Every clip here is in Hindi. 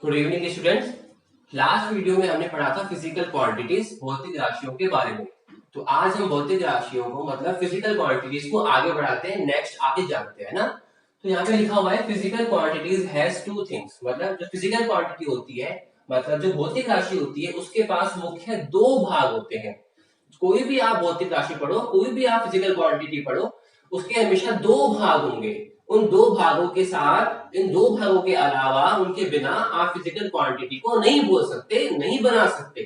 Good evening students. Last video में हमने पढ़ा था फिजिकल क्वांटिटीज भौतिक राशियों के बारे में। तो आज हम भौतिक राशियों को मतलब फिजिकल क्वांटिटीज को आगे बढ़ाते हैं, नेक्स्ट आगे जानते हैं ना। तो यहाँ पे लिखा हुआ है physical quantities has two things, मतलब जो फिजिकल क्वांटिटी होती है मतलब जो भौतिक राशि होती है उसके पास मुख्य दो भाग होते हैं। कोई भी आप भौतिक राशि पढ़ो, कोई भी आप फिजिकल क्वांटिटी पढ़ो, उसके हमेशा दो भाग होंगे। उन दो भागों के साथ, इन दो भागों के अलावा, उनके बिना आप फिजिकल क्वांटिटी को नहीं बोल सकते, नहीं बना सकते।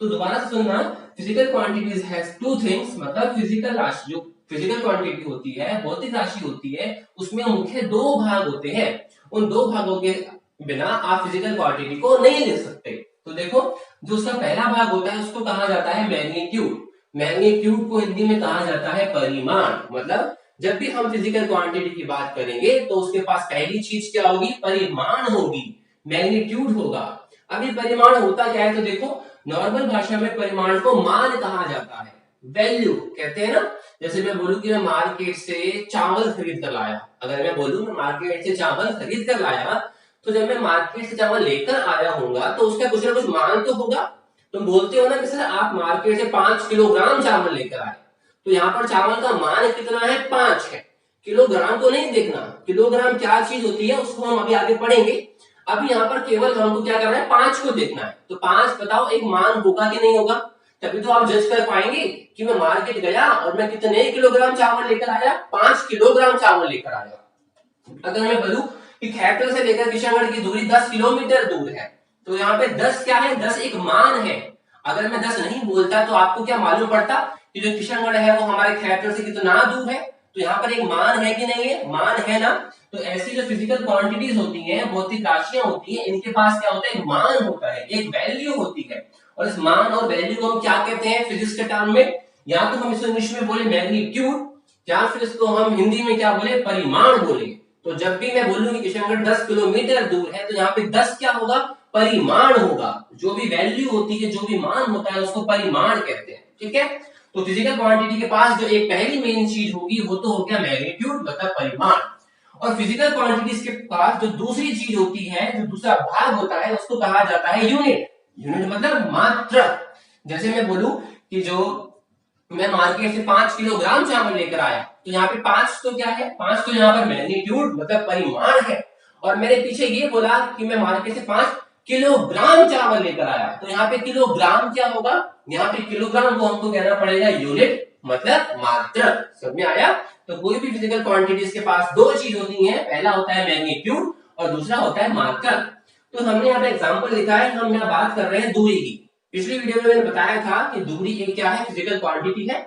तो दोबारा से सुनना, physical quantities has two things, मतलब फिजिकल राशि, जो फिजिकल क्वांटिटी होती है, भौतिक राशि होती है, उसमें मुख्य दो भाग होते हैं। उन दो भागों के बिना आप फिजिकल क्वांटिटी को नहीं लिख सकते। तो देखो, जो उसका पहला भाग होता है उसको कहा जाता है मैग्नीट्यूड। मैग्नीट्यूड को हिंदी में कहा जाता है परिमाण। मतलब जब भी हम फिजिकल क्वांटिटी की बात करेंगे तो उसके पास पहली चीज क्या होगी? परिमाण होगी, मैग्नीट्यूड होगा। अभी परिमाण होता क्या है? तो देखो, नॉर्मल भाषा में परिमाण को मान कहा जाता है, वैल्यू कहते हैं ना। जैसे मैं बोलूं कि मैं मार्केट से चावल खरीद कर लाया, अगर मैं बोलूं मैं मार्केट से चावल खरीद कर लाया, तो जब मैं मार्केट से चावल लेकर आया होऊंगा तो उसका कुछ ना कुछ मान तो होगा। तुम बोलते हो ना कि सर आप मार्केट से 5 किलोग्राम चावल लेकर आए, तो यहाँ पर चावल का मान कितना है? 5 है। किलोग्राम को नहीं देखना, किलोग्राम क्या चीज होती है उसको हम अभी आगे पढ़ेंगे। अभी यहाँ पर केवल हमको क्या करना है? 5 को देखना है। तो 5 बताओ एक मान होगा कि नहीं होगा? तभी तो आप जज कर पाएंगे कि मैं मार्केट गया और मैं कितने किलोग्राम चावल लेकर आया? 5 किलोग्राम चावल लेकर आया। अगर मैं बोलूं कि खैरथल से लेकर किशनगढ़ की दूरी 10 किलोमीटर दूर है, तो यहाँ पे 10 क्या है? 10 एक मान है। अगर मैं 10 नहीं बोलता तो आपको क्या मालूम पड़ता कि जो किशनगढ़ है वो हमारे खैरथल से कितना दूर है? तो यहाँ पर एक मान है कि नहीं है? मान है ना। तो ऐसी जो फिजिकल क्वांटिटीज होती हैं, भौतिक राशियां होती हैं, इनके पास क्या होता है? एक मान होता है, एक वैल्यू होती है। और इस मान और वैल्यू को हम क्या कहते हैं फिजिक्स के टर्म में? या तो हम इसको इंग्लिश में बोले मैग्नीट्यूड, या फिर इसको हम हिंदी में क्या बोले? परिमाण बोले। तो जब भी मैं बोलूं कि किशनगढ़ 10 किलोमीटर दूर है, तो यहाँ पे 10 क्या होगा? परिमाण होगा। जो भी वैल्यू होती है, जो भी मान होता है, उसको परिमाण कहते हैं। ठीक है। तो फिजिकल क्वांटिटी के पास जो एक पहली मेन चीज होगी वो तो हो गया मैग्नीट्यूड, मतलब परिमाण। और फिजिकल क्वांटिटीज के पास जो दूसरी चीज होती है, जो दूसरा भाग होता है, उसको कहा जाता है यूनिट। यूनिट मतलब मात्रक। जैसे मैं बोलूं कि जो मैं मार्केट से 5 किलोग्राम चावल लेकर आया, तो यहाँ पे 5 तो क्या है? 5 तो यहाँ पर मैग्नीट्यूड मतलब परिमाण है। और मैंने पीछे ये बोला कि मैं मार्केट से 5 किलोग्राम चावल लेकर आया, तो यहाँ पे किलोग्राम क्या होगा? यहाँ पे किलोग्राम को हमको कहना पड़ेगा यूनिट, मतलब मात्रक। समझ में आया? तो कोई भी फिजिकल क्वांटिटीज के पास दो चीज होती है, पहला होता है मैग्नीट्यूड और दूसरा होता है मात्रक। तो हमने यहाँ पे एग्जाम्पल लिखा है, हम यहाँ बात कर रहे हैं दूरी की। पिछली वीडियो में मैंने बताया था कि दूरी एक क्या है? फिजिकल क्वांटिटी है।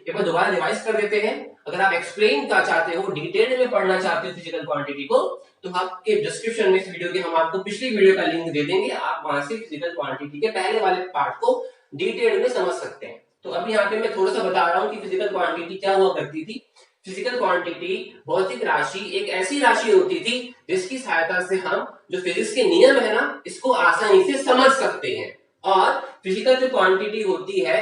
एक बार दोबारा रिवाइज कर देते हैं। अगर आप एक्सप्लेन का चाहते हो, डिटेल में पढ़ना चाहते हो फिजिकल क्वांटिटी को, तो आपके डिस्क्रिप्शन में इस वीडियो के हम आपको पिछली वीडियो का लिंक दे देंगे। आप वहां से फिजिकल क्वांटिटी के पहले वाले पार्ट को डिटेल में समझ सकते हैं। तो अभी यहाँ पे मैं थोड़ा सा बता रहा हूँ कि फिजिकल क्वांटिटी क्या हुआ करती थी। फिजिकल क्वांटिटी, भौतिक राशि, एक ऐसी राशि होती थी जिसकी सहायता से हम जो फिजिक्स के नियम है ना, इसको आसानी से समझ सकते हैं। और फिजिकल जो क्वांटिटी होती है,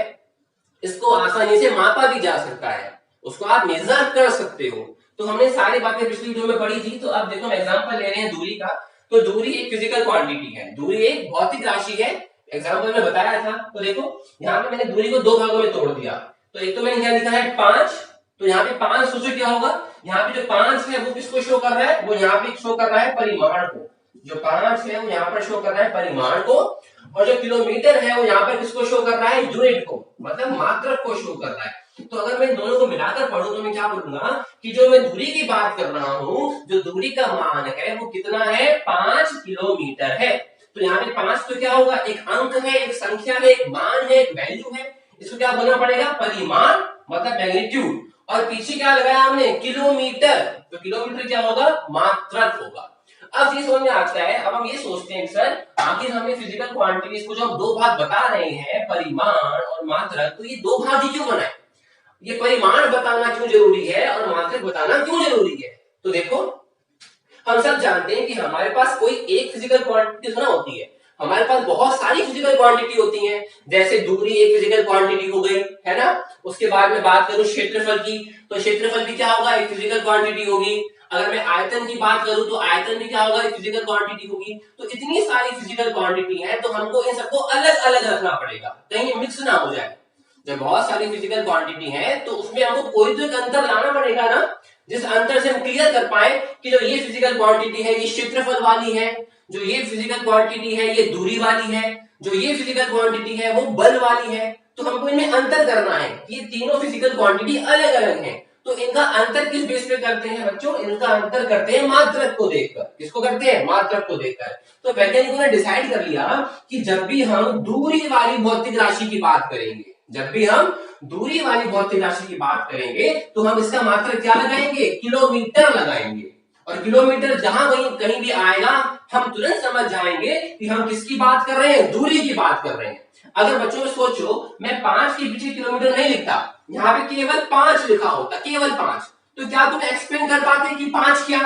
इसको आसानी से मापा भी जा सकता है, उसको आप मेजर कर सकते हो। तो हमने सारी बातें पिछली वीडियो में पढ़ी थी। तो अब देखो, हम एग्जांपल ले रहे हैं दूरी का। तो दूरी एक फिजिकल क्वांटिटी है, दूरी एक भौतिक राशि है। एग्जांपल में बताया था। तो देखो, यहाँ पे मैंने दूरी को दो भागों में तोड़ दिया। तो एक तो मैंने क्या लिखा है? 5। तो यहाँ पे 5 सोचो क्या होगा? यहाँ पे जो 5 है वो किसको शो कर रहा है? वो यहाँ पे शो कर रहा है परिमाण को। जो 5 है वो यहाँ पर शो कर रहा है परिमाण को, और जो किलोमीटर है वो यहाँ पर किसको शो कर रहा है? यूनिट को, मतलब मात्रक को शो कर रहा है। तो अगर मैं दोनों को मिलाकर पढ़ूं तो मैं क्या बोलूंगा कि जो मैं दूरी की बात कर रहा हूं, जो दूरी का मान है वो कितना है? 5 किलोमीटर है। तो यहाँ पे 5 तो क्या होगा? एक अंक है, एक संख्या है, एक मान है, एक वैल्यू है। इसको क्या बोलना पड़ेगा? परिमाण, मतलब मैग्नीट्यूड। और पीछे क्या लगाया हमने? किलोमीटर। तो किलोमीटर क्या होगा? मात्रक होगा। अब ये समझ में आता है। अब हम ये सोचते हैं सर, आखिर हमें फिजिकल क्वांटिटीज को जो हम दो भाग बता रहे हैं, परिमाण और मात्रक, तो ये दो भाग ही क्यों बनाए? ये परिमाण बताना क्यों जरूरी है और मात्रक बताना क्यों जरूरी है? तो देखो, हम सब जानते हैं कि हमारे पास कोई एक फिजिकल क्वांटिटी ना होती है, हमारे पास बहुत सारी फिजिकल क्वांटिटी होती हैं, जैसे दूरी एक फिजिकल क्वांटिटी हो गई, है ना। उसके बाद में बात करूं क्षेत्रफल की, तो क्षेत्रफल भी क्या होगा, एक फिजिकल क्वांटिटी होगी। अगर मैं आयतन की बात करूं तो आयतन भी क्या होगा, एक फिजिकल क्वांटिटी होगी। तो इतनी सारी फिजिकल क्वांटिटी है, तो हमको इन सबको अलग अलग रखना पड़ेगा, कहीं मिक्स ना हो जाए। जब बहुत सारी फिजिकल क्वांटिटी है तो उसमें हमको कोई तो एक अंतर लाना पड़ेगा ना, जिस अंतर से हम क्लियर कर पाए कि जो ये फिजिकल क्वांटिटी है ये क्षेत्रफल वाली है, जो ये फिजिकल क्वांटिटी है ये दूरी वाली है, जो ये फिजिकल क्वांटिटी है वो बल वाली है। तो हमको इनमें अंतर करना है, ये तीनों फिजिकल क्वांटिटी अलग अलग है। तो इनका अंतर किस बेस पे करते हैं बच्चों, इनका अंतर करते हैं मात्रक को देखकर। किसको करते हैं, मात्रक को देखकर। तो वैज्ञानिकों ने डिसाइड कर लिया कि जब भी हम दूरी वाली भौतिक राशि की बात करेंगे, जब भी हम दूरी वाली भौतिक राशि की बात करेंगे तो हम इसका मात्रक क्या लगाएंगे, किलोमीटर लगाएंगे। और किलोमीटर जहां कहीं भी आएगा हम तुरंत समझ जाएंगे कि हम किसकी बात कर रहे हैं, दूरी की बात कर रहे हैं। अगर बच्चों में सोचो मैं 5 के पीछे किलोमीटर नहीं लिखता, यहाँ पे केवल 5 लिखा होता, केवल 5, तो क्या तुम एक्सप्लेन कर पाते कि 5 क्या,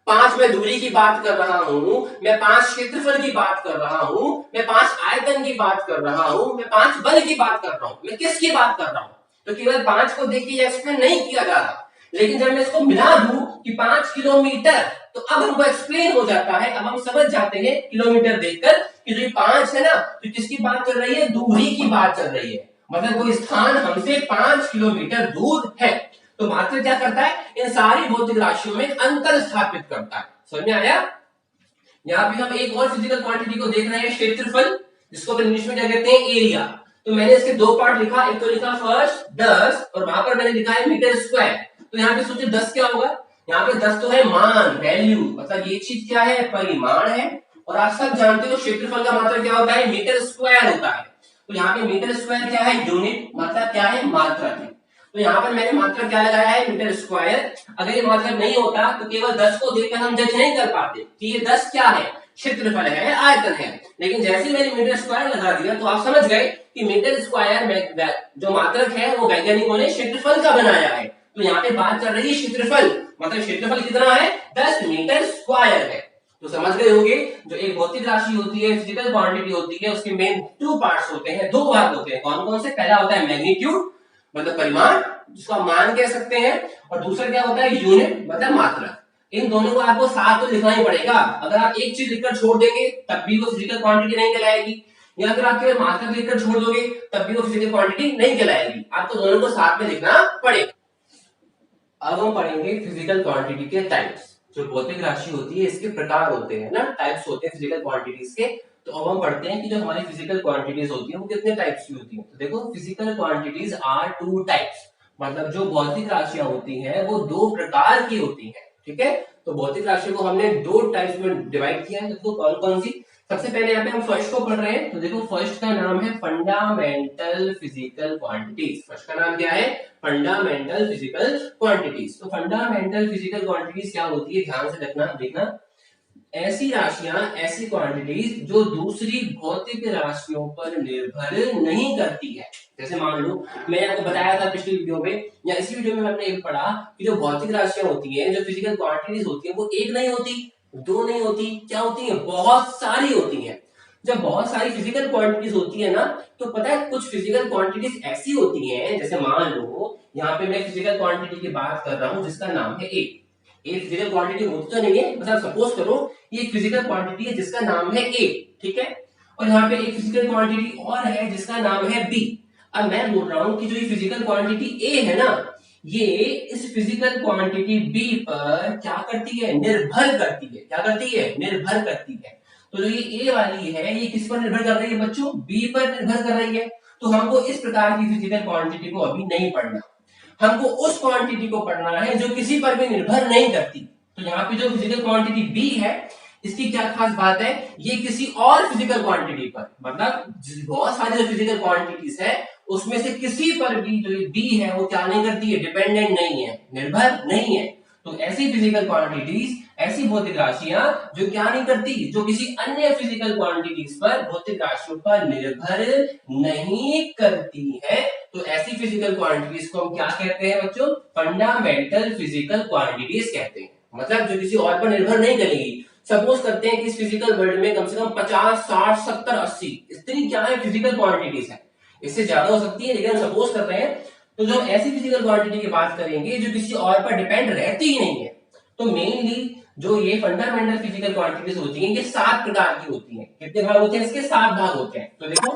5 मैं दूरी की बात कर रहा हूं, मैं 5 क्षेत्रफल की बात कर रहा हूं, मैं 5 आयतन की बात कर रहा हूं, मैं 5 बल की बात कर रहा हूं, मैं किसकी बात कर रहा हूं। तो केवल 5 को देख के एक्सप्लेन नहीं किया जा रहा, लेकिन जब मैं इसको मिला दूं कि 5 किलोमीटर, तो अब हमको एक्सप्लेन हो जाता है, अब हम समझ जाते हैं किलोमीटर देखकर कि जो 5 है ना, तो किसकी बात चल रही है, दूरी की बात चल रही है। मतलब कोई स्थान हमसे 5 किलोमीटर दूर है। तो मात्रक क्या करता है, इन सारी भौतिक राशियों में अंतर स्थापित करता है। समझ में आया। यहाँ पे हम एक और फिजिकल क्वांटिटी को देख रहे हैं, क्षेत्रफल, जिसको अपन इंग्लिश में क्या कहते हैं, एरिया। तो मैंने इसके दो पार्ट लिखा, एक तो लिखा फर्स्ट 10 और वहां पर मैंने लिखा है मीटर स्क्वायर। तो यहाँ पे सोचिए 10 क्या होगा, यहाँ पे 10 तो है मान, वैल्यू, मतलब ये चीज क्या है, परिमाण है। और आप सब जानते हो क्षेत्रफल का मात्रक क्या होता है, मीटर स्क्वायर होता है। तो यहाँ पे मीटर स्क्वायर क्या है, यूनिट, मतलब क्या है, मात्रक है। तो यहाँ पर मैंने मात्रक क्या लगाया है, मीटर स्क्वायर। अगर ये मात्रक नहीं होता तो केवल 10 को देखकर हम जज नहीं कर पाते कि ये 10 क्या है, क्षेत्रफल है, आयतन है। लेकिन जैसे ही मैंने मीटर स्क्वायर लगा दिया तो आप समझ गए कि मीटर स्क्वायर में जो मात्रक है वो वैज्ञानिकों ने क्षेत्रफल का बनाया है। तो यहाँ पे बात चल रही है क्षेत्रफल, मतलब क्षेत्रफल कितना है, 10 मीटर स्क्वायर है। तो समझ गए होंगे, जो एक भौतिक राशि होती है, फिजिकल क्वांटिटी होती है, उसके मेन 2 पार्ट्स होते हैं, 2 भाग होते हैं। कौन कौन से, पहला होता है मैग्नीट्यूड, मतलब परिमाण, जिसको आप मान कह सकते हैं, और दूसरा क्या होता है, यूनिट, मतलब मात्रक। इन दोनों को आपको साथ तो लिखना ही पड़ेगा। अगर आप एक चीज लिखकर छोड़ देंगे तब भी वो फिजिकल क्वांटिटी नहीं कहलाएगी, या अगर आप केवल मात्रक लिखकर छोड़ दोगे तब भी वो फिजिकल क्वांटिटी नहीं कहलाएगी। आपको दोनों को साथ में लिखना पड़ेगा। अब हम पढ़ेंगे फिजिकल क्वांटिटी के टाइप्स। जो भौतिक राशि होती है इसके प्रकार होते हैं ना, टाइप्स होते हैं फिजिकल क्वांटिटीज के। तो अब हम पढ़ते हैं कि जो हमारी फिजिकल क्वांटिटीज होती है वो कितने टाइप्स की होती है। तो देखो, फिजिकल क्वांटिटीज आर 2 टाइप्स, मतलब जो भौतिक राशियां होती हैं वो 2 प्रकार की होती हैं। ठीक है, तो भौतिक राशियों को हमने 2 टाइप्स में डिवाइड किया है। देखो कौन कौन सी। सबसे पहले यहाँ पे हम फर्स्ट को पढ़ रहे हैं। तो देखो, फर्स्ट का नाम है फंडामेंटल फिजिकल क्वांटिटीज। फर्स्ट का नाम क्या है, फंडामेंटल फिजिकल क्वांटिटीज। तो फंडामेंटल फिजिकल क्वांटिटीज क्या होती है, ध्यान से देखना, ऐसी राशियां, ऐसी क्वांटिटीज जो दूसरी भौतिक राशियों पर निर्भर नहीं करती है। जैसे मान लो, मैंने आपको बताया था पिछली वीडियो में या इसी वीडियो में हमने एक पढ़ा कि जो भौतिक राशियां होती हैं, जो फिजिकल क्वांटिटीज होती है, वो एक नहीं होती, 2 नहीं होती, क्या होती है, बहुत सारी होती है। जब बहुत सारी फिजिकल क्वांटिटीज होती है ना, तो पता है कुछ फिजिकल क्वांटिटीज ऐसी होती हैं, जैसे मान लो यहाँ पे मैं फिजिकल क्वांटिटी की बात कर रहा हूँ जिसका नाम है ए। ए फिजिकल क्वांटिटी होती तो नहीं है, बस आप सपोज करो ये एक फिजिकल क्वांटिटी है जिसका नाम है ए, ठीक है। और यहाँ पे एक फिजिकल क्वांटिटी और है जिसका नाम है बी। अब मैं बोल रहा हूँ कि जो ये फिजिकल क्वांटिटी ए है ना, ये इस फिजिकल क्वांटिटी बी पर क्या करती है, निर्भर करती है। क्या करती है, निर्भर करती है। तो जो ये ए वाली है ये किस पर निर्भर कर रही है बच्चों, बी पर निर्भर कर रही है। तो हमको इस प्रकार की फिजिकल क्वांटिटी को अभी नहीं पढ़ना, हमको उस क्वांटिटी को पढ़ना है जो किसी पर भी निर्भर नहीं करती। तो यहाँ पे जो फिजिकल क्वांटिटी बी है, इसकी क्या खास बात है, ये किसी और फिजिकल क्वांटिटी पर, मतलब बहुत सारी जो फिजिकल क्वांटिटीज है उसमें से किसी पर भी जो बी है वो क्या नहीं करती है, डिपेंडेंट नहीं है, निर्भर नहीं है। तो ऐसी फिजिकल क्वांटिटीज, ऐसी भौतिक राशियां जो क्या नहीं करती, जो किसी अन्य फिजिकल क्वांटिटीज पर, भौतिक राशियों पर निर्भर नहीं करती है, तो ऐसी फिजिकल क्वांटिटीज को हम क्या कहते हैं बच्चों, फंडामेंटल फिजिकल क्वांटिटीज कहते हैं। मतलब जो किसी और पर निर्भर नहीं करेगी, सपोज करते हैं कि इस फिजिकल वर्ल्ड में कम से कम 50, 60, 70, 80 इतनी क्या है फिजिकल क्वांटिटीज है, इससे ज्यादा हो सकती है लेकिन हम सपोज कर रहे हैं। तो जो ऐसी फिजिकल क्वांटिटी की बात करेंगे जो किसी और पर डिपेंड रहती ही नहीं है, तो मेनली जो ये फंडामेंटल फिजिकल क्वांटिटीज होती हैं ये 7 प्रकार की होती हैं। कितने भाग होते हैं इसके? 7 भाग होते हैं। तो देखो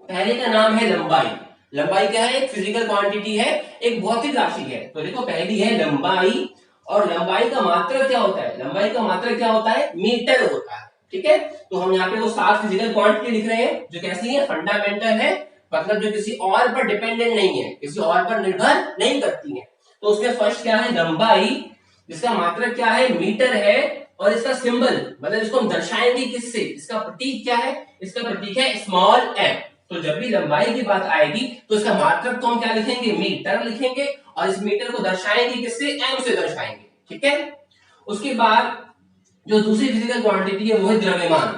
पहले का नाम है लंबाई। लंबाई क्या है? एक फिजिकल क्वांटिटी है, एक भौतिक राशि है। तो देखो पहली है लंबाई, और लंबाई का मात्रक क्या होता है? लंबाई का मात्रक क्या होता है? मीटर होता है। ठीक है, तो हम यहाँ पे वो 7 फिजिकल क्वांटिटी लिख रहे हैं जो कैसी है? फंडामेंटल है, मतलब जो किसी और पर डिपेंडेंट नहीं है, किसी और पर निर्भर नहीं करती है। तो उसमें फर्स्ट क्या है? लंबाई, जिसका मात्रक क्या है? मीटर है, और इसका सिंबल मतलब इसको हम दर्शाएंगे किससे? इसका प्रतीक क्या है? इसका प्रतीक है स्मॉल एम। तो जब भी लंबाई की बात आएगी तो इसका मात्रक तो हम क्या लिखेंगे? मीटर लिखेंगे, और इस मीटर को दर्शाएंगे किससे? एम से दर्शाएंगे। ठीक है, उसके बाद जो दूसरी फिजिकल क्वांटिटी है वो है द्रव्यमान।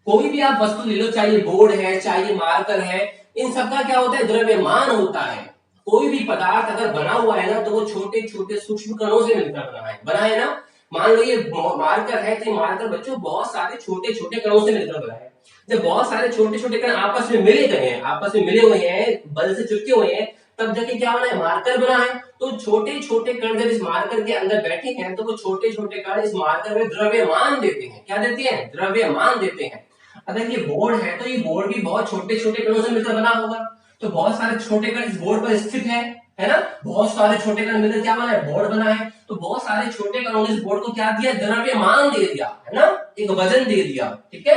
कोई भी आप वस्तु ले लो, चाहे बोर्ड है, चाहे मार्कर है, इन सबका क्या होता है? द्रव्यमान होता है। कोई भी पदार्थ अगर बना हुआ है ना तो वो छोटे छोटे सूक्ष्म कणों से मिलकर बना है ना। मान लो ये मार्कर है, तो मार्कर बच्चों बहुत सारे छोटे छोटे कणों से मिलकर बना है। जब बहुत सारे छोटे छोटे कण आपस में मिले गए हैं, आपस में मिले हुए हैं, बल से चिपके हुए हैं, तब जाके क्या बना है? मार्कर बना है। तो छोटे छोटे कण जब इस मार्कर के अंदर बैठे हैं तो वो छोटे छोटे कण इस मार्कर में द्रव्यमान देते हैं। क्या देते हैं? द्रव्यमान देते हैं। अगर ये बोर्ड है तो ये बोर्ड भी बहुत छोटे छोटे कणों से मिलकर बना होगा, तो बहुत सारे छोटे कण इस बोर्ड पर स्थित है ना। बहुत सारे छोटे कण मिलकर क्या बना है? बोर्ड बना है। तो बहुत सारे छोटे कणों ने इस बोर्ड को क्या दिया? द्रव्यमान दे दिया, है ना, एक वजन दे दिया। ठीक है,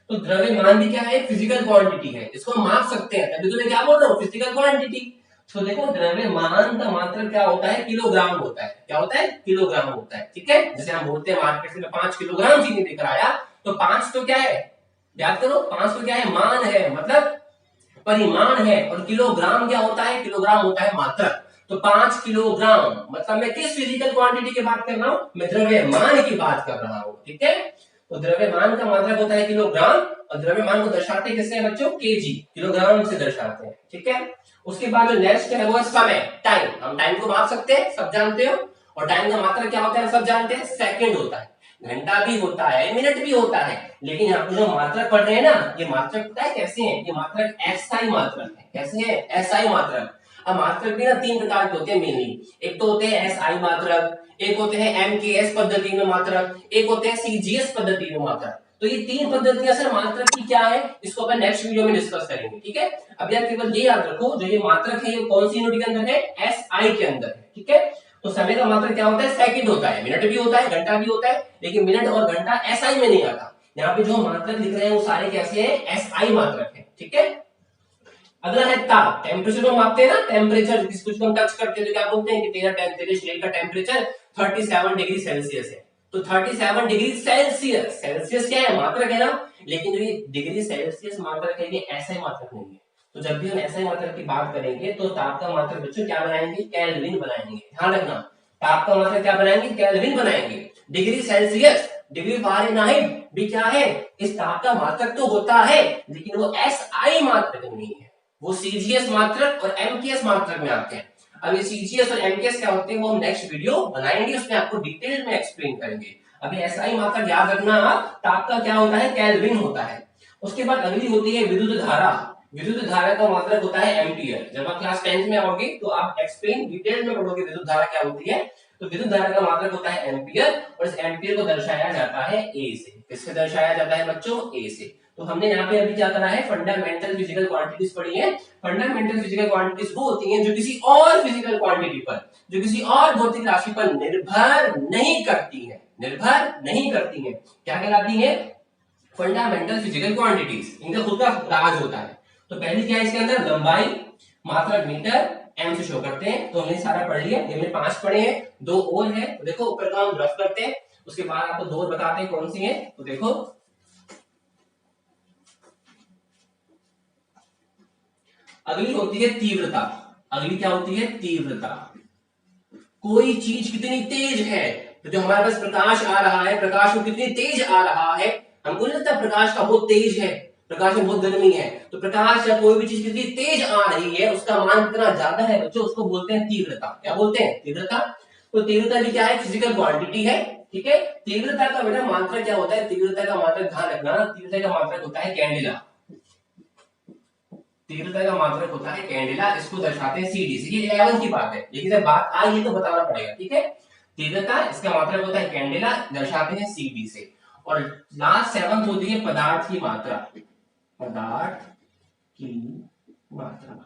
तो द्रव्यमान भी क्या है? फिजिकल क्वांटिटी है, इसको हम माप सकते हैं, तभी तो मैं क्या बोल रहा हूँ? Physical quantity. तो देखो द्रव्यमान का मात्रक क्या होता है? किलोग्राम होता है। क्या होता है? किलोग्राम होता है। ठीक है, जैसे हम बोलते हैं मार्केट से मैं 5 किलोग्राम चीनी लेकर आया, तो 5 तो क्या है? याद करो, 5 तो क्या है? मान है, मतलब परिमाण है, और किलोग्राम क्या होता है? किलोग्राम होता है मात्रक। तो 5 किलोग्राम मतलब मैं किस फिजिकल क्वांटिटी की बात कर रहा हूं? मैं द्रव्यमान की बात कर रहा हूं। ठीक है, तो द्रव्यमान का मात्रक होता है किलोग्राम, और द्रव्यमान को दर्शाते किससे हैं बच्चों? केजी, किलोग्राम से दर्शाते हैं। ठीक है, उसके बाद जो नेक्स्ट है वो है समय, टाइम। हम टाइम को माप सकते हैं, सब जानते हो, और टाइम का मात्रक क्या होता है? सब जानते हैं, सेकंड होता है। घंटा भी होता है, मिनट भी होता है, लेकिन यहाँ पे जो मात्रक पढ़ रहे हैं ना, ये मात्रक पता है कैसे है? ये मात्रक एसआई मात्रक है। कैसे है? एसआई मात्रक। अब मात्रक भी ना 3 प्रकार के होते हैं मेनली। एक तो होते हैं एसआई मात्रक, एक होते हैं एमकेएस पद्धति में मात्रक, एक होते हैं सीजीएस पद्धति में मात्रक। तो ये 3 पद्धतियां सर मात्रक की क्या है, इसको अपन नेक्स्ट वीडियो में डिस्कस करेंगे। ठीक है, अब यार केवल ये याद रखो, जो ये मात्रक है ये कौन सी यूनिट के अंदर है? एसआई के अंदर है। ठीक है, तो समय का मात्रक क्या होता है? सेकंड होता है, मिनट भी होता है, घंटा भी होता है, लेकिन मिनट और घंटा एसआई में नहीं आता। यहाँ पे जो मात्रक लिख रहे हैं वो सारे कैसे हैं? एसआई मात्रक है। ठीक है, अगला है ताप। टेम्परेचर को मापते हैं ना, टेम्परेचर जिस कुछ को हम टच करते हैं तो क्या बोलते हैं कि तेरे शरीर का टेम्परेचर 37 डिग्री सेल्सियस है। तो 37 डिग्री सेल्सियस, सेल्सियस क्या है? मात्रक है ना, लेकिन जो ये डिग्री सेल्सियस मात्रक है ये एसआई मात्रक नहीं है। तो जब भी हम एसआई मात्रक की बात करेंगे तो ताप का मात्रक बच्चों क्या बनाएंगे? केल्विन बनाएंगे। ध्यान रखना, ताप का मात्रक क्या बनाएंगे? केल्विन बनाएंगे। डिग्री सेल्सियस, डिग्री फ़ारेनहाइट भी क्या है? इस ताप का मात्रक तो होता है, लेकिन वो एसआई मात्रक नहीं है, वो सीजीएस मात्रक और एमकेएस मात्रक में आते हैं। अब ये सीजीएस और एमकेएस क्या होते हैं वो हम नेक्स्ट वीडियो बनाएंगे, उसमें आपको डिटेल में एक्सप्लेन करेंगे। अभी एसआई मात्रक याद रखना, ताप का क्या होता है? केल्विन होता है। उसके बाद अगली होती है विद्युत धारा। विद्युत धारा का मात्रक होता है एम्पियर। जब आप क्लास 10th में आओगे तो आप एक्सप्लेन डिटेल में पढ़ोगे विद्युत धारा क्या होती है। तो विद्युत धारा का मात्रक होता है एम्पियर, और इस एम्पियर को दर्शाया जाता है ए से। किससे दर्शाया जाता है बच्चों? ए से। तो हमने यहाँ पे अभी क्या करा है? फंडामेंटल फिजिकल क्वांटिटीज पढ़ी है। फंडामेंटल फिजिकल क्वांटिटीज वो होती हैं जो किसी और फिजिकल क्वांटिटी पर, जो किसी और भौतिक राशि पर निर्भर नहीं करती है, निर्भर नहीं करती है। क्या कहलाती है? Fundamental physical quantities. इनका खुद का राज होता है। तो पहली क्या है इसके अंदर? लंबाई, मात्रक मीटर, एम से शो करते हैं। तो हमने सारा पढ़ लिया, हमने 5 पढ़े हैं, 2 और है। तो देखो ऊपर का हम रफ करते हैं, उसके बाद आपको 2 बताते हैं कौन सी है। तो देखो अगली होती है तीव्रता। अगली क्या होती है? तीव्रता। कोई चीज कितनी तेज है, तो जो हमारे पास प्रकाश आ रहा है, प्रकाश को कितनी तेज आ रहा है, हमको नहीं लगता प्रकाश का बहुत तेज है, प्रकाश में बहुत गर्मी है, तो प्रकाश या कोई भी चीज कितनी तेज आ रही है उसका मान कितना ज्यादा है बच्चों, उसको बोलते हैं तीव्रता। क्या बोलते हैं? तीव्रता। तो तीव्रता भी क्या है? फिजिकल क्वांटिटी है। ठीक है। तीव्रता का बेटा मात्रक क्या होता है, तीव्रता का मात्रक ध्यान रखना, तीव्रता का मात्रक होता है कैंडेला, तीव्रता का मात्रक होता है कैंडेला, इसको दर्शाते हैं सीडी से। ये 11 की बात है, लेकिन जब बात आई तो बताना पड़ेगा, ठीक है। तीव्रता इसका मात्रक होता है कैंडेला, दर्शाते हैं सीडी से। और लास्ट 7th होती है पदार्थ की मात्रा, पदार्थ की मात्रा,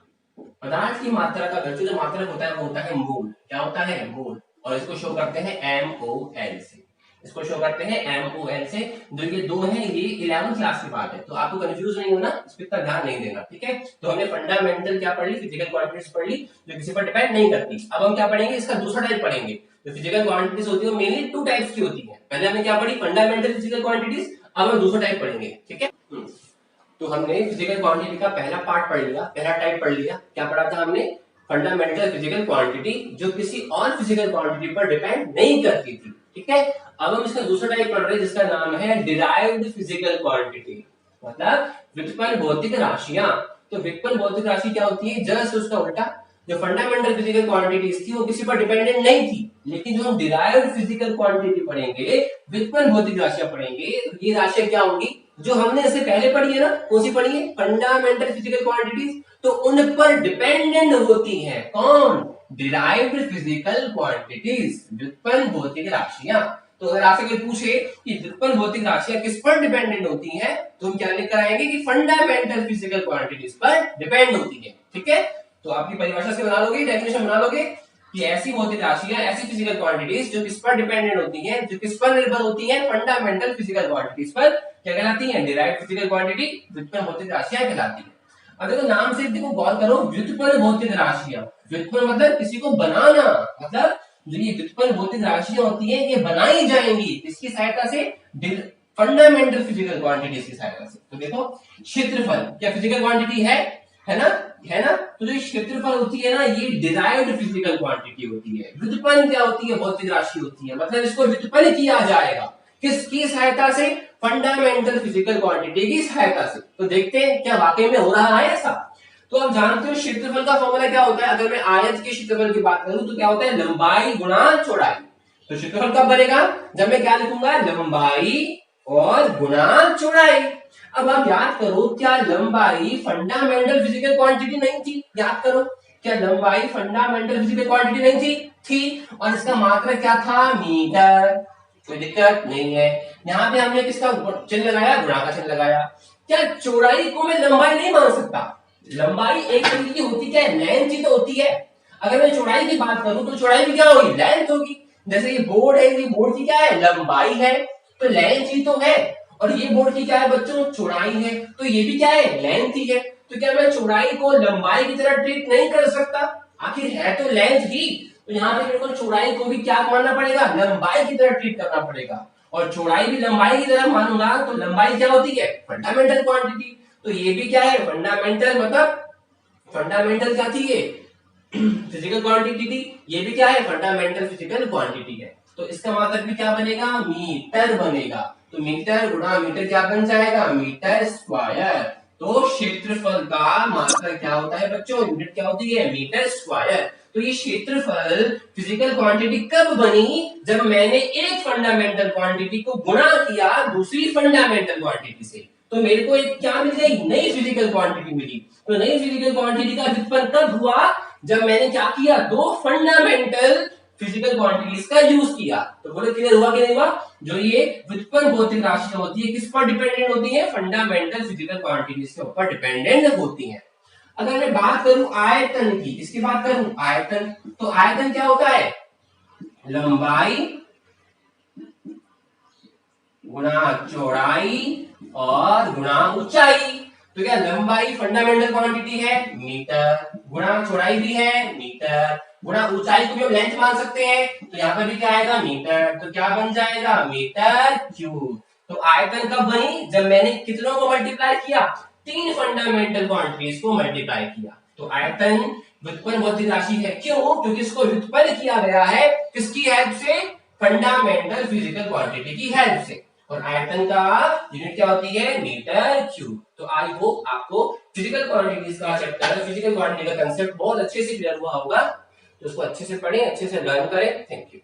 पदार्थ की मात्रा का बच्चों जो मात्रक होता है वो होता है मोल। क्या होता है, मोल। और इसको शो करते हैं MOL से, इसको शो करते हैं MOL से। जो ये दो है ये 11th क्लास की बात है, तो आपको कंफ्यूज नहीं होना, इस पर इतना ध्यान नहीं देना, ठीक है। तो हमने फंडामेंटल क्या पढ़ ली, फिजिकल क्वांटिटीज पढ़ ली जो किसी पर डिपेंड नहीं करती। अब हम क्या पढ़ेंगे, इसका दूसरा टाइप पढ़ेंगे। जो फिजिकल क्वांटिटीज होती है मेनली 2 टाइप्स की होती है। पहले हमने क्या पढ़ी, फंडामेंटल फिजिकल क्वांटिटीज, अब हम दूसरा टाइप पढ़ेंगे, ठीक है। तो हमने फिजिकल क्वांटिटी का पहला पार्ट पढ़ लिया, पहला टाइप पढ़ लिया। क्या पढ़ा था हमने, फंडामेंटल फिजिकल क्वांटिटी जो किसी और फिजिकल क्वांटिटी पर डिपेंड नहीं करती थी, ठीक है। अब हम इसका दूसरा टाइप पढ़ रहे हैं जिसका नाम है डिराइव्ड फिजिकल क्वांटिटी, मतलब व्युत्पन्न भौतिक राशियां। तो व्युत्पन्न भौतिक राशि क्या होती है, जस्ट उसका उल्टा। जो फंडामेंटल फिजिकल क्वांटिटीज थी वो किसी पर डिपेंडेंट नहीं थी, लेकिन जो हम डिराइव्ड फिजिकल क्वांटिटी पढ़ेंगे, व्युत्पन्न भौतिक राशियां पढ़ेंगे, तो ये राशियां क्या होंगी, जो हमने इससे पहले पढ़ी है ना, कौन सी पढ़ी है, फंडामेंटल फिजिकल क्वांटिटीज, तो उन पर डिपेंडेंट होती है कौन, डिराइव्ड फिजिकल क्वांटिटीज, व्युत्पन्न भौतिक राशियां। तो अगर आपसे कोई पूछे कि व्युत्पन्न भौतिक राशियां किस पर डिपेंडेंट होती हैं, तो हम क्या लिख कर आएंगे कि फंडामेंटल फिजिकल क्वांटिटीज पर डिपेंड होती है, ठीक है। तो आपकी परिभाषा से बना लोगे, डेफिनेशन बना लोगे कि ऐसी भौतिक राशियां, ऐसी फिजिकल क्वांटिटीज जो किस पर डिपेंडेंट होती हैं, जो किस पर निर्भर होती हैं, फंडामेंटल फिजिकल क्वांटिटीज पर, क्या कहलाती हैं, डिराइव्ड फिजिकल क्वांटिटी, व्युत्पन्न भौतिक राशियां कहलाती हैं। अब देखो नाम से देखो गौर करो, व्युत्पन्न भौतिक राशियां, व्युत्पन्न मतलब किसी को बनाना, मतलब जो ये व्युत्पन्न भौतिक राशियां होती हैं ये बनाई जाएंगी किसकी सहायता से, फंडामेंटल फिजिकल क्वांटिटीज की सहायता से। तो देखो क्षेत्रफल क्या फिजिकल क्वांटिटी है ना, है ना। तो जो क्षेत्रफल होती है ना ये डिराइव्ड फिजिकल क्वांटिटी होती है। व्युत्पन्न क्या होती है, भौतिक राशि होती है, मतलब इसको व्युत्पन्न किया जाएगा किसकी सहायता से, फंडामेंटल फिजिकल क्वांटिटी की सहायता से। तो देखते हैं क्या वाकई में हो रहा है ऐसा। तो आप जानते हो क्षेत्रफल का फॉर्मूला क्या होता है, अगर मैं आयत के क्षेत्रफल की बात करूं तो क्या होता है, लंबाई गुणा चौड़ाई। तो क्षेत्रफल कब बनेगा, जब मैं क्या लिखूंगा, लंबाई और गुणा चौड़ाई। अब आप याद करो, क्या लंबाई फंडामेंटल फिजिकल क्वांटिटी नहीं थी, याद करो, क्या लंबाई फंडामेंटल फिजिकल क्वांटिटी नहीं थी, और इसका मात्रक क्या था, मीटर। कोई दिक्कत नहीं है। यहाँ पे हमने किसका चिन्ह लगाया, गुणा का चिन्ह लगाया। क्या चौड़ाई को मैं लंबाई नहीं मान सकता, लंबाई एक तरीके की होती क्या है, लेंथ ही तो होती है। अगर मैं चौड़ाई की बात करूं तो चौड़ाई भी क्या होगी, लेंथ होगी। जैसे ये बोर्ड है, ये बोर्ड की क्या है, लंबाई है, तो लेंथ ही तो है। और ये बोर्ड की क्या है बच्चों, चौड़ाई है, तो ये भी क्या है, लेंथ ही है। तो क्या मैं चौड़ाई को लंबाई की तरह ट्रीट नहीं कर सकता, आखिर है तो लेंथ ही। तो यहाँ पे मेरे को चौड़ाई को भी क्या मानना पड़ेगा, लंबाई की तरह ट्रीट करना पड़ेगा। और चौड़ाई भी लंबाई की तरह मानूंगा तो लंबाई क्या होती है, फंडामेंटल क्वांटिटी। तो ये भी क्या है, फंडामेंटल, मतलब फंडामेंटल क्या थी ये, फिजिकल क्वांटिटी थी। ये भी क्या है, फंडामेंटल फिजिकल क्वांटिटी है। तो इसका मात्रक भी क्या बनेगा, मीटर बनेगा। तो मीटर गुणा मीटर क्या बन जाएगा, मीटर स्क्वायर। तो क्षेत्रफल का मात्रक क्या होता है बच्चों, यूनिट क्या होती है, मीटर स्क्वायर। तो ये क्षेत्रफल फिजिकल क्वांटिटी कब बनी, जब मैंने एक फंडामेंटल क्वांटिटी को गुणा किया दूसरी फंडामेंटल क्वांटिटी से। तो मेरे को एक क्या मिल गई, नई फिजिकल क्वांटिटी मिली। तो नई फिजिकल क्वांटिटी का व्युत्पन्न कब हुआ, जब मैंने क्या किया, दो फंडामेंटल फिजिकल क्वांटिटीज का यूज किया। तो बोले क्लियर हुआ कि नहीं हुआ। जो ये व्युत्पन्न भौतिक राशियां होती है किस पर डिपेंडेंट होती है, फंडामेंटल फिजिकल क्वांटिटीज के ऊपर डिपेंडेंट होती है। अगर मैं बात करूं आयतन की, किसकी बात करूं, आयतन, तो आयतन क्या होता है, लंबाई गुणा चौड़ाई और गुणा ऊंचाई। तो क्या लंबाई फंडामेंटल क्वांटिटी है, मीटर, गुणा चौड़ाई भी है, मीटर, गुणा ऊंचाई को भी हम लेंथ मान सकते हैं, तो यहाँ पर भी क्या आएगा, मीटर। तो क्या बन जाएगा, मीटर क्यूब। तो आयतन कब बनी, जब मैंने कितनों को मल्टीप्लाई किया, तीन फंडामेंटल क्वांटिटीज को मल्टीप्लाई किया। तो आयतन व्युत्पन्न भौतिक राशि है, क्यों, क्योंकि इसको व्युत्पन्न किया गया है किसकी हेल्प से, फंडामेंटल फिजिकल क्वांटिटी की हेल्प से। और आयतन का यूनिट क्या होती है, मीटर क्यूब। तो आई होप आपको फिजिकल क्वांटिटीज का चैप्टर, फिजिकल क्वांटिटी का कंसेप्ट बहुत अच्छे से क्लियर हुआ होगा। तो उसको अच्छे से पढ़ें, अच्छे से लर्न करें। Thank you.